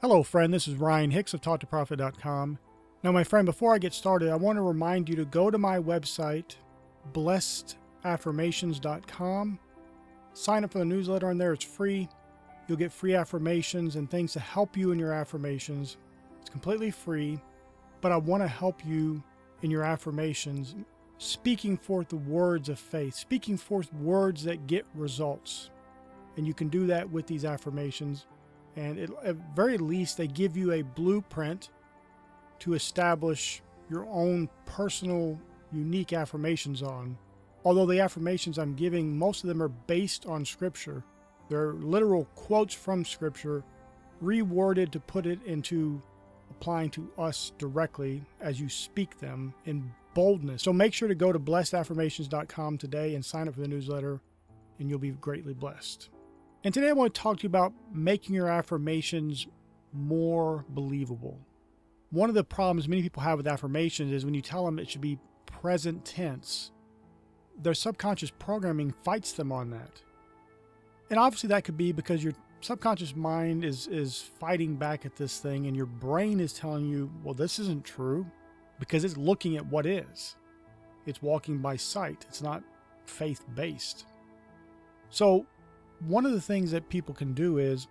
Hello, friend. This is Ryan Hicks of TalkToProfit.com. Now, my friend, before I get started, I want to remind you to go to my website, blessedaffirmations.com. Sign up for the newsletter on there. It's free. You'll get free affirmations and things to help you in your affirmations. It's completely free, but I want to help you in your affirmations, speaking forth the words of faith, speaking forth words that get results. And you can do that with these affirmations. And at very least, they give you a blueprint to establish your own personal, unique affirmations on. Although the affirmations I'm giving, most of them are based on Scripture. They're literal quotes from Scripture, reworded to put it into applying to us directly as you speak them in boldness. So make sure to go to blessedaffirmations.com today and sign up for the newsletter, and you'll be greatly blessed. And today I want to talk to you about making your affirmations more believable. One of the problems many people have with affirmations is when you tell them it should be present tense, their subconscious programming fights them on that. And obviously that could be because your subconscious mind is fighting back at this thing, and your brain is telling you, well, this isn't true, because it's looking at what is. It's walking by sight. It's not faith-based. So one of the things that people can do is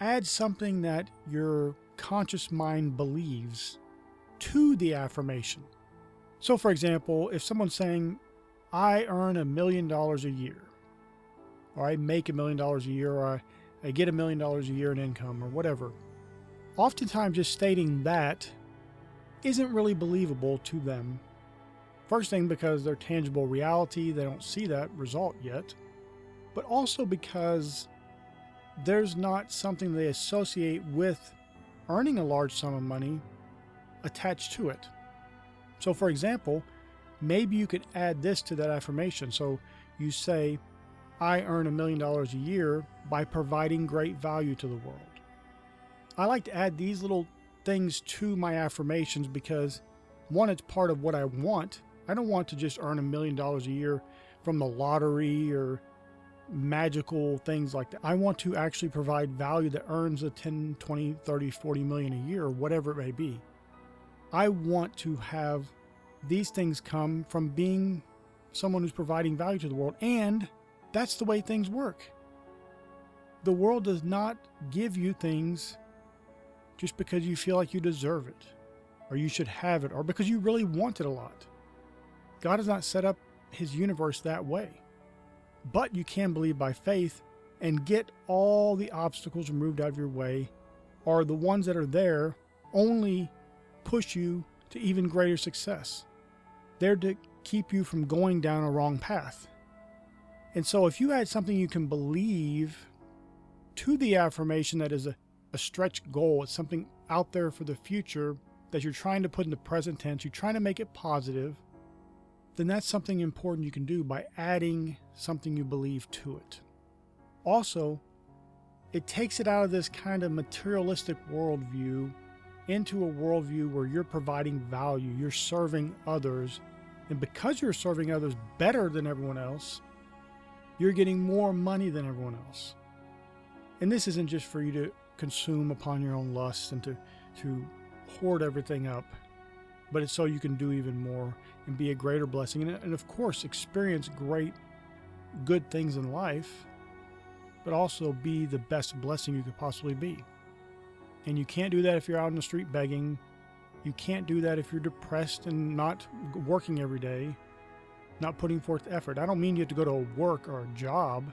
add something that your conscious mind believes to the affirmation. So for example, if someone's saying, I earn $1 million a year, or I make $1 million a year, or I get $1 million a year in income, or whatever, oftentimes just stating that isn't really believable to them. First thing, because their tangible reality, they don't see that result yet. But also because there's not something they associate with earning a large sum of money attached to it. So for example, maybe you could add this to that affirmation. So you say, I earn $1 million a year by providing great value to the world. I like to add these little things to my affirmations because, one, it's part of what I want. I don't want to just earn $1 million a year from the lottery or magical things like that. I want to actually provide value that earns a 10, 20, 30, 40 million a year, or whatever it may be. I want to have these things come from being someone who's providing value to the world, and that's the way things work. The world does not give you things just because you feel like you deserve it, or you should have it, or because you really want it a lot. God has not set up his universe that way. But you can believe by faith and get all the obstacles removed out of your way, or the ones that are there only push you to even greater success. They're to keep you from going down a wrong path. And so if you add something you can believe to the affirmation that is a stretch goal, it's something out there for the future that you're trying to put in the present tense, you're trying to make it positive, then that's something important you can do by adding something you believe to it. Also, it takes it out of this kind of materialistic worldview into a worldview where you're providing value, you're serving others, and because you're serving others better than everyone else, you're getting more money than everyone else. And this isn't just for you to consume upon your own lusts and to hoard everything up, but it's so you can do even more and be a greater blessing. And of course, experience great, good things in life, but also be the best blessing you could possibly be. And you can't do that if you're out on the street begging. You can't do that if you're depressed and not working every day, not putting forth effort. I don't mean you have to go to work or a job.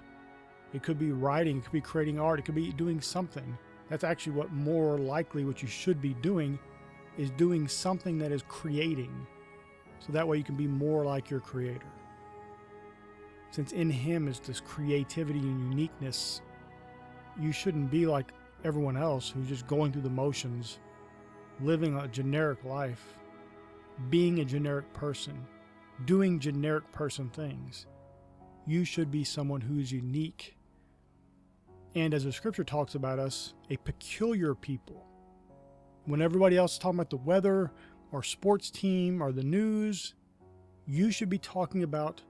It could be writing, it could be creating art, it could be doing something. That's actually what more likely what you should be doing, is doing something that is creating. So that way you can be more like your Creator. Since in Him is this creativity and uniqueness, you shouldn't be like everyone else who's just going through the motions, living a generic life, being a generic person, doing generic person things. You should be someone who's unique. And as the scripture talks about us, a peculiar people. When everybody else is talking about the weather or sports team or the news, you should be talking about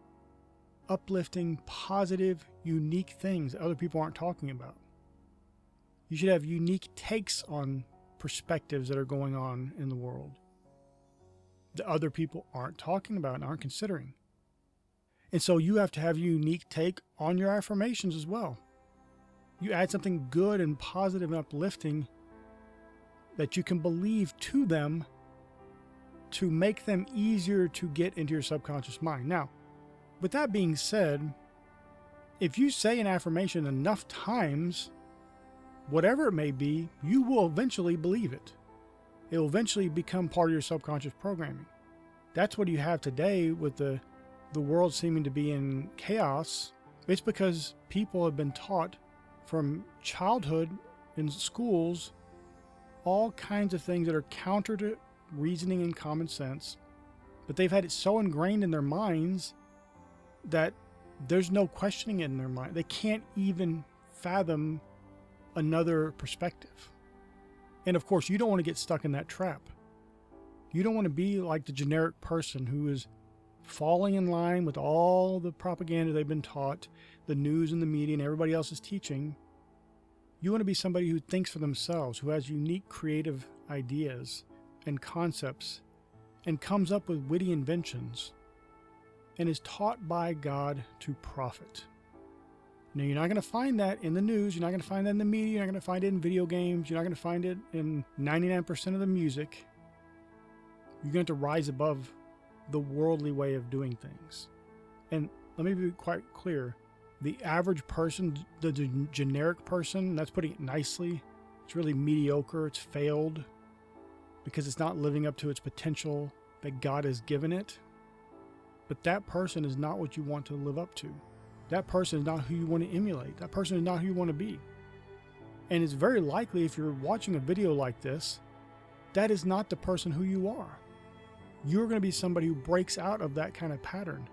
uplifting, positive, unique things that other people aren't talking about. You should have unique takes on perspectives that are going on in the world that other people aren't talking about and aren't considering. And so you have to have a unique take on your affirmations as well. You add something good and positive and uplifting that you can believe to them to make them easier to get into your subconscious mind. Now, with that being said, if you say an affirmation enough times, whatever it may be, you will eventually believe it. It will eventually become part of your subconscious programming. That's what you have today with the world seeming to be in chaos. It's because people have been taught from childhood in schools all kinds of things that are counter to reasoning and common sense, but they've had it so ingrained in their minds that there's no questioning it in their mind. They can't even fathom another perspective. And of course, you don't want to get stuck in that trap. You don't want to be like the generic person who is falling in line with all the propaganda they've been taught, the news and the media and everybody else is teaching. You want to be somebody who thinks for themselves, who has unique creative ideas and concepts and comes up with witty inventions and is taught by God to profit. Now, you're not going to find that in the news. You're not going to find that in the media. You're not going to find it in video games. You're not going to find it in 99% of the music. You're going to rise above the worldly way of doing things. And let me be quite clear. The average person, the generic person, that's putting it nicely, it's really mediocre. It's failed because it's not living up to its potential that God has given it. But that person is not what you want to live up to. That person is not who you want to emulate. That person is not who you want to be. And it's very likely if you're watching a video like this, that is not the person who you are. You're going to be somebody who breaks out of that kind of pattern.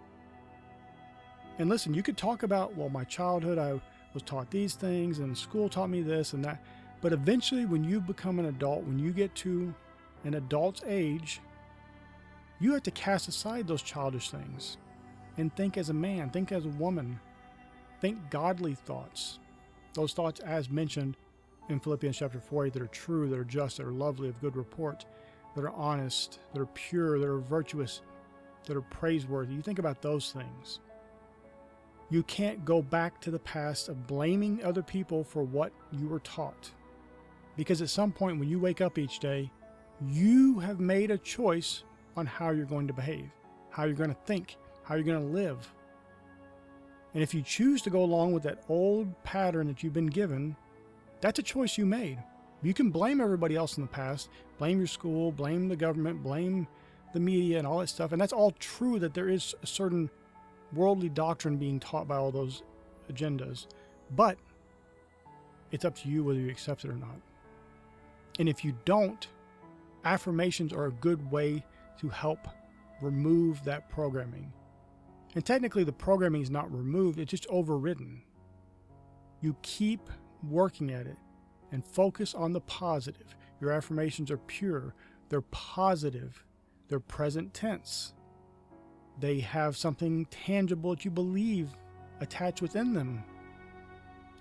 And listen, you could talk about, well, my childhood, I was taught these things and school taught me this and that. But eventually when you become an adult, when you get to an adult's age, you have to cast aside those childish things and think as a man, think as a woman, think godly thoughts. Those thoughts as mentioned in Philippians chapter 4, that are true, that are just, that are lovely, of good report, that are honest, that are pure, that are virtuous, that are praiseworthy. You think about those things. You can't go back to the past of blaming other people for what you were taught. Because at some point when you wake up each day, you have made a choice on how you're going to behave, how you're going to think, how you're going to live. And if you choose to go along with that old pattern that you've been given, that's a choice you made. You can blame everybody else in the past, blame your school, blame the government, blame the media and all that stuff. And that's all true, that there is a certain worldly doctrine being taught by all those agendas. But it's up to you whether you accept it or not. And if you don't, affirmations are a good way to help remove that programming. And technically the programming is not removed, it's just overridden. You keep working at it and focus on the positive. Your affirmations are pure, they're positive, they're present tense. They have something tangible that you believe attached within them.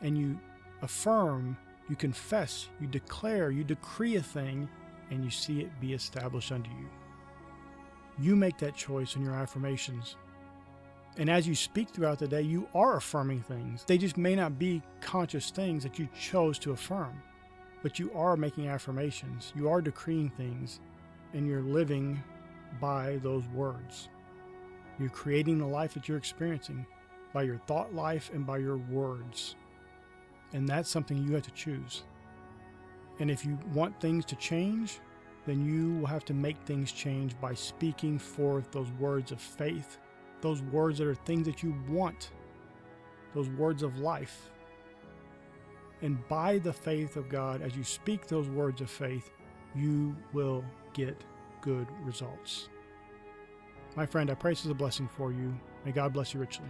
And you affirm, you confess, you declare, you decree a thing, and you see it be established unto you. You make that choice in your affirmations. And as you speak throughout the day, you are affirming things. They just may not be conscious things that you chose to affirm, but you are making affirmations. You are decreeing things, and you're living by those words. You're creating the life that you're experiencing by your thought life and by your words. And that's something you have to choose. And if you want things to change, then you will have to make things change by speaking forth those words of faith, those words that are things that you want, those words of life. And by the faith of God, as you speak those words of faith, you will get good results. My friend, I pray this is a blessing for you. May God bless you richly.